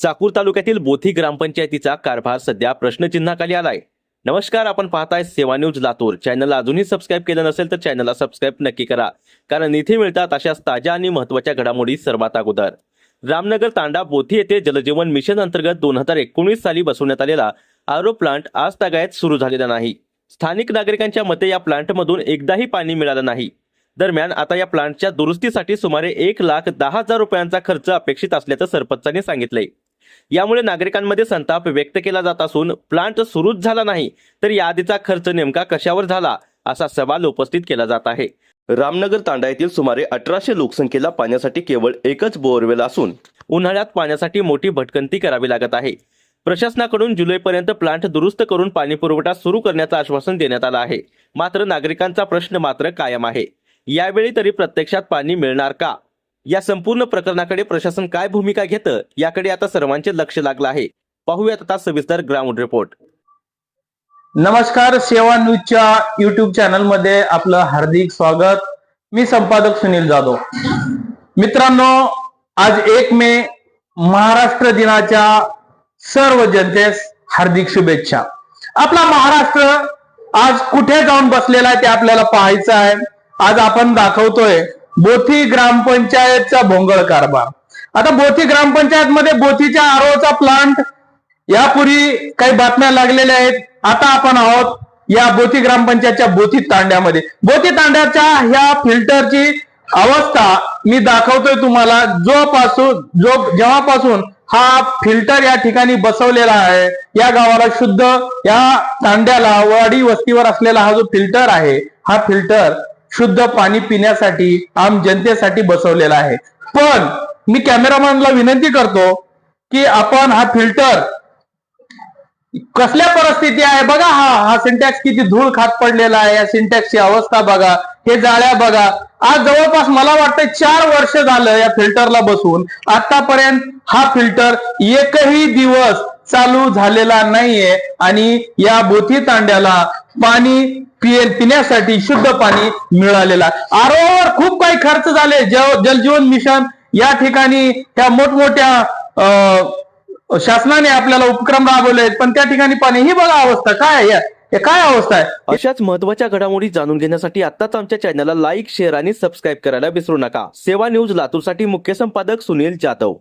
चाकूर तालुक्यातील बोथी ग्रामपंचायतीचा कारभार सध्या प्रश्नचिन्हाखाली आलाय। नमस्कार, आपण पाहताय सेवा न्यूज लातूर। चॅनलला अजूनही सबस्क्राईब केलं नसेल तर चॅनलला सबस्क्राईब नक्की करा, कारण इथे मिळतात अशाच ताज्या आणि महत्त्वाच्या घडामोडी सर्वात अगोदर। रामनगर तांडा बोथी येथे जलजीवन मिशन अंतर्गत 2019 साली बसवण्यात आलेला आरो प्लांट आज तागायत सुरू झालेला नाही। स्थानिक नागरिकांच्या मते या प्लांटमधून एकदाही पाणी मिळालं नाही। दरम्यान आता या प्लांटच्या दुरुस्तीसाठी सुमारे 1,10,000 रुपयांचा खर्च अपेक्षित असल्याचं सरपंचाने सांगितले। यामुळे नागरिकांमध्ये संताप व्यक्त केला जात असून प्लांट सुरूच झाला नाही तर याआधीचा खर्च नेमका कशावर झाला असा सवाल उपस्थित केला जात आहे। रामनगर तांडा येथील सुमारे 1800 लोकसंख्येला पाण्यासाठी केवळ एकच बोअरवेल असून उन्हाळ्यात पाण्यासाठी मोठी भटकंती करावी लागत आहे। प्रशासनाकडून जुलैपर्यंत प्लांट दुरुस्त करून पाणी पुरवठा सुरू करण्याचं आश्वासन देण्यात आलं आहे, मात्र नागरिकांचा प्रश्न मात्र कायम आहे। यावेळी तरी प्रत्यक्षात पाणी मिळणार का? या संपूर्ण प्रकरणाकडे प्रशासन काय भूमिका घेतं याकडे आता सर्वांचे लक्ष लागलं आहे। पाहूयात आता सविस्तर ग्राउंड रिपोर्ट। नमस्कार, सेवा न्यूजच्या युट्यूब चॅनल मध्ये आपलं हार्दिक स्वागत। मी संपादक सुनील जाधव। मित्रांनो, आज 1 मे महाराष्ट्र दिनाच्या सर्व जनतेस हार्दिक शुभेच्छा। आपला महाराष्ट्र आज कुठे जाऊन बसलेला आहे ते आपल्याला पाहायचं आहे। आज आपण दाखवतोय बोथी ग्रामपंचायतचा भोंगळ कारभार। आता बोथी ग्रामपंचायत मध्ये बोथीच्या आरोचा प्लांट यापूर्वी काही बातम्या लागलेल्या आहेत। आता आपण आहोत या बोथी ग्रामपंचायतच्या बोथी तांड्यामध्ये। बोथी तांड्याच्या ह्या फिल्टरची अवस्था मी दाखवतोय तुम्हाला। जेव्हापासून हा फिल्टर या ठिकाणी बसवलेला आहे, या गावाला शुद्ध, या तांड्याला वाडी वस्तीवर असलेला हा जो फिल्टर आहे, हा फिल्टर शुद्ध पाणी पिण्यासाठी आम जनतेसाठी बसवलेला आहे। पण मी कॅमेरामॅनला विनंती करतो की आपण हा फिल्टर कसल्या परिस्थिती आहे बघा। हा सिंटॅक्स किती धूळ खात पडलेला आहे। या सिंटॅक्सची अवस्था बघा, हे जाळ्या बघा। आज जवळपास मला वाटतं 4 वर्ष झालं या फिल्टरला बसून। आतापर्यंत हा फिल्टर एकही दिवस चालू झालेला नाहीये आणि या बोथी तांड्याला पाणी पिण्यासाठी शुद्ध पाणी मिळालेला। आरोवर खूप काही खर्च झाले। जलजीवन मिशन या ठिकाणी त्या मोठमोठ्या शासनाने आपल्याला उपक्रम राबवले, पण त्या ठिकाणी पाणी, ही बघा अवस्था काय आहे, हे काय अवस्था आहे। अशाच महत्त्वाच्या घडामोडी जाणून घेण्यासाठी आताच आमच्या चॅनलला लाईक, शेअर आणि सबस्क्राईब करायला विसरू नका। सेवा न्यूज लातूरसाठी मुख्य संपादक सुनील जाधव।